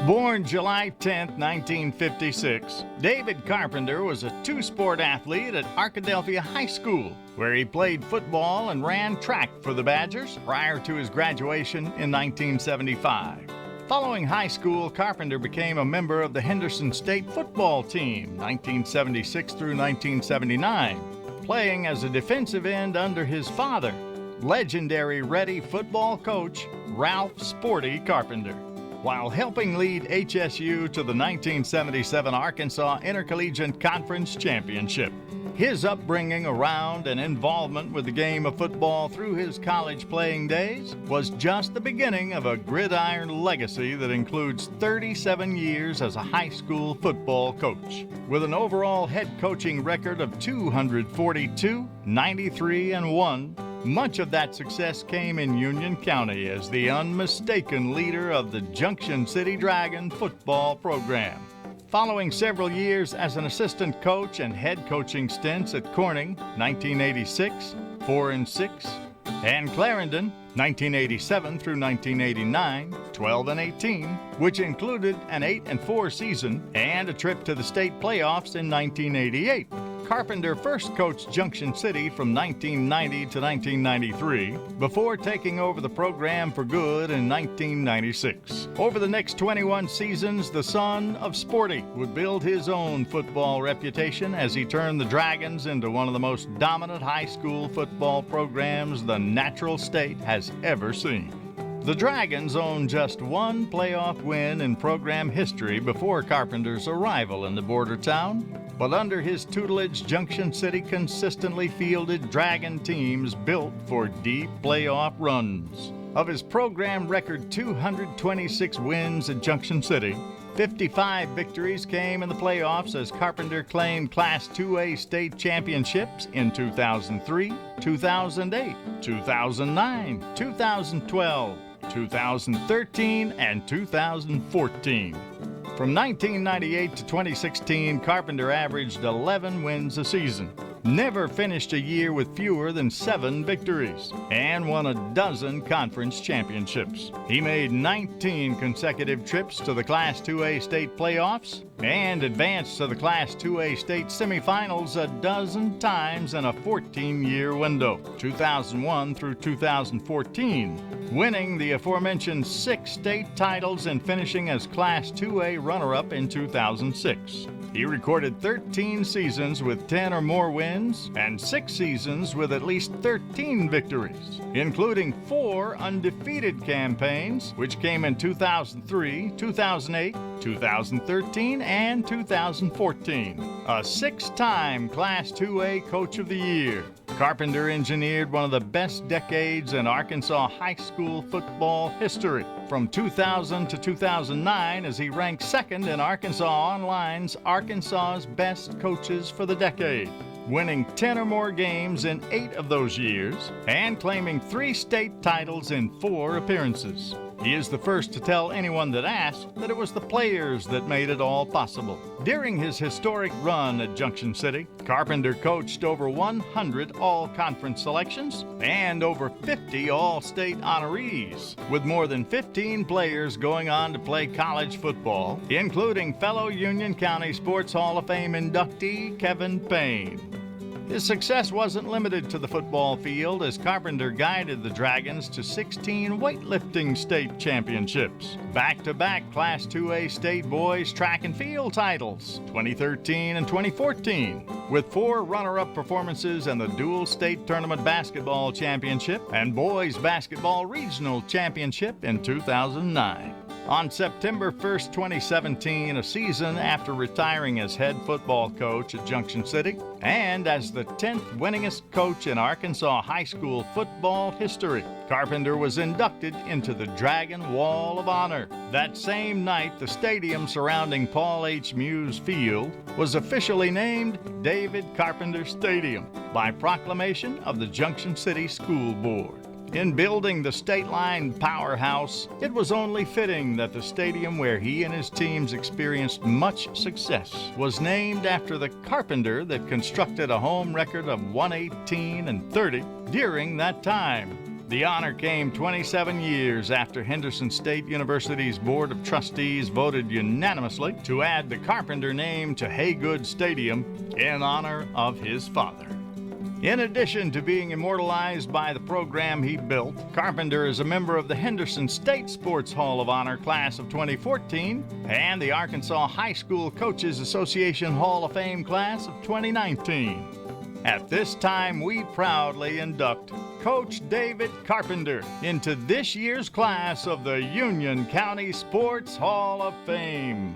Born July 10, 1956, David Carpenter was a two-sport athlete at Arkadelphia High School, where he played football and ran track for the Badgers prior to his graduation in 1975. Following high school, Carpenter became a member of the Henderson State football team, 1976 through 1979, playing as a defensive end under his father, legendary Ready football coach Ralph "Sporty" Carpenter, while helping lead HSU to the 1977 Arkansas Intercollegiate Conference Championship. His upbringing around and involvement with the game of football through his college playing days was just the beginning of a gridiron legacy that includes 37 years as a high school football coach. With an overall head coaching record of 242, 93, and 1, much of that success came in Union County as the unmistaken leader of the Junction City Dragon football program. Following several years as an assistant coach and head coaching stints at Corning, 1986, 4-6, and Clarendon, 1987 through 1989, 12-18, which included an 8-4 season and a trip to the state playoffs in 1988. Carpenter first coached Junction City from 1990 to 1993 before taking over the program for good in 1996. Over the next 21 seasons, the son of Sporty would build his own football reputation as he turned the Dragons into one of the most dominant high school football programs the natural state has ever seen. The Dragons owned just one playoff win in program history before Carpenter's arrival in the border town, but under his tutelage, Junction City consistently fielded Dragon teams built for deep playoff runs. Of his program record 226 wins at Junction City, 55 victories came in the playoffs as Carpenter claimed Class 2A state championships in 2003, 2008, 2009, 2012, 2013, and 2014. From 1998 to 2016, Carpenter averaged 11 wins a season, never finished a year with fewer than 7 victories, and won a dozen conference championships. He made 19 consecutive trips to the Class 2A state playoffs and advanced to the Class 2A state semifinals a dozen times in a 14-year window, 2001 through 2014, winning the aforementioned 6 state titles and finishing as Class 2A runner-up in 2006. He recorded 13 seasons with 10 or more wins and 6 seasons with at least 13 victories, including 4 undefeated campaigns, which came in 2003, 2008, 2013, and 2014. A 6-time Class 2A Coach of the Year, Carpenter engineered one of the best decades in Arkansas high school football history, from 2000 to 2009, as he ranked second in Arkansas Online's Arkansas's Best Coaches for the Decade, winning 10 or more games in 8 of those years and claiming 3 state titles in 4 appearances. He is the first to tell anyone that asked that it was the players that made it all possible. During his historic run at Junction City, Carpenter coached over 100 all-conference selections and over 50 all-state honorees, with more than 15 players going on to play college football, including fellow Union County Sports Hall of Fame inductee Kevin Payne. His success wasn't limited to the football field, as Carpenter guided the Dragons to 16 weightlifting state championships, back-to-back Class 2A state boys track and field titles, 2013 and 2014, with 4 runner-up performances in the dual state tournament basketball championship and boys basketball regional championship in 2009. On September 1st, 2017, a season after retiring as head football coach at Junction City and as the 10th winningest coach in Arkansas high school football history, Carpenter was inducted into the Dragon Wall of Honor. That same night, the stadium surrounding Paul H. Muse Field was officially named David Carpenter Stadium by proclamation of the Junction City School Board. In building the state line powerhouse, it was only fitting that the stadium where he and his teams experienced much success was named after the carpenter that constructed a home record of 118 and 30 during that time. The honor came 27 years after Henderson State University's Board of Trustees voted unanimously to add the Carpenter name to Haygood Stadium in honor of his father. In addition to being immortalized by the program he built, Carpenter is a member of the Henderson State Sports Hall of Honor class of 2014 and the Arkansas High School Coaches Association Hall of Fame class of 2019. At this time, we proudly induct Coach David Carpenter into this year's class of the Union County Sports Hall of Fame.